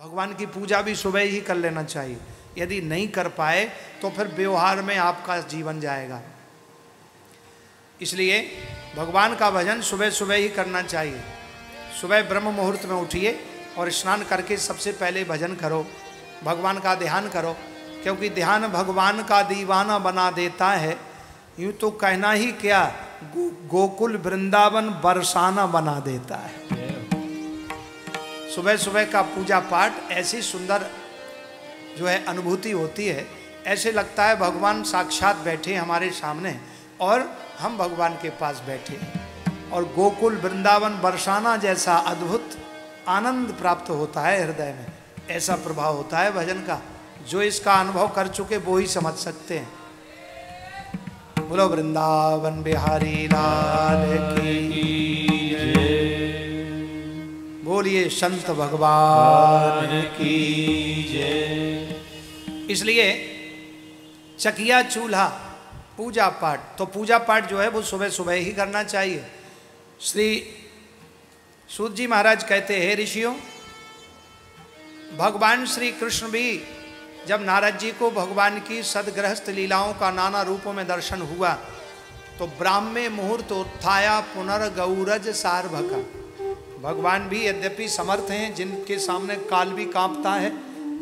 भगवान की पूजा भी सुबह ही कर लेना चाहिए। यदि नहीं कर पाए तो फिर व्यवहार में आपका जीवन जाएगा। इसलिए भगवान का भजन सुबह सुबह ही करना चाहिए। सुबह ब्रह्म मुहूर्त में उठिए और स्नान करके सबसे पहले भजन करो, भगवान का ध्यान करो, क्योंकि ध्यान भगवान का दीवाना बना देता है। यूँ तो कहना ही क्या, गोकुल वृंदावन बरसाना बना देता है। सुबह सुबह का पूजा पाठ ऐसी सुंदर जो है अनुभूति होती है, ऐसे लगता है भगवान साक्षात बैठे हमारे सामने और हम भगवान के पास बैठे हैं। और गोकुल वृंदावन बरसाना जैसा अद्भुत आनंद प्राप्त होता है हृदय में। ऐसा प्रभाव होता है भजन का। जो इसका अनुभव कर चुके वो ही समझ सकते हैं। बोलो वृंदावन बिहारी लाल की जय। बोलिए संत भगवान की जय। इसलिए चकिया चूल्हा पूजा पाठ, तो पूजा पाठ जो है वो सुबह सुबह ही करना चाहिए। श्री सूत जी महाराज कहते हैं, ऋषियों, भगवान श्री कृष्ण भी जब नारद जी को भगवान की सदगृहस्थ लीलाओं का नाना रूपों में दर्शन हुआ तो ब्राह्मे मुहूर्त उत्थाया पुनर्गौरज सार्भका। भगवान भी यद्यपि समर्थ हैं, जिनके सामने काल भी कांपता है,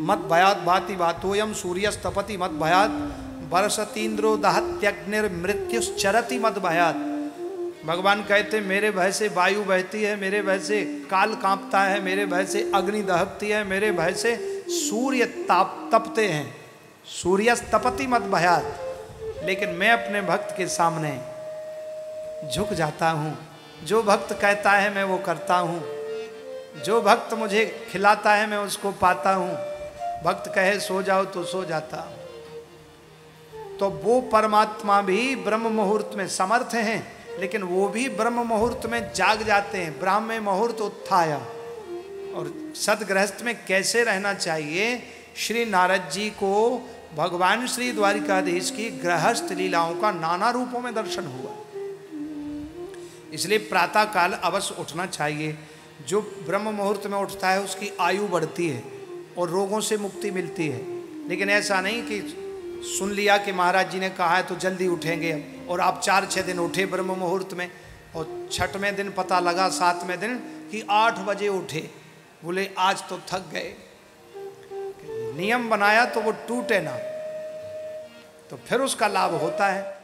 मत भयात भाति भातोयम सूर्यस्तपति मत भयात बरसतीन्द्रो दहत्यग्निर्मृत्युश्चरति मत भयात। भगवान कहते मेरे भय से वायु बहती है, मेरे भय से काल कांपता है, मेरे भय से अग्नि दहकती है, मेरे भय से सूर्य तपते हैं, सूर्यस्तपति मत भयात। लेकिन मैं अपने भक्त के सामने झुक जाता हूँ। जो भक्त कहता है मैं वो करता हूँ, जो भक्त मुझे खिलाता है मैं उसको पाता हूँ। भक्त कहे सो जाओ तो सो जाता हूँ। तो वो परमात्मा भी ब्रह्म मुहूर्त में समर्थ हैं, लेकिन वो भी ब्रह्म मुहूर्त में जाग जाते हैं। ब्राह्मे मुहूर्त उत्थाया। और सदगृहस्थ में कैसे रहना चाहिए, श्री नारद जी को भगवान श्री द्वारिकाधीश की गृहस्थ लीलाओं का नाना रूपों में दर्शन हुआ। इसलिए प्रातः काल अवश्य उठना चाहिए। जो ब्रह्म मुहूर्त में उठता है उसकी आयु बढ़ती है और रोगों से मुक्ति मिलती है। लेकिन ऐसा नहीं कि सुन लिया कि महाराज जी ने कहा है तो जल्दी उठेंगे और आप 4-6 दिन उठे ब्रह्म मुहूर्त में और 6वें दिन पता लगा 7वें दिन कि 8 बजे उठे, बोले आज तो थक गए। नियम बनाया तो वो टूटे ना, तो फिर उसका लाभ होता है।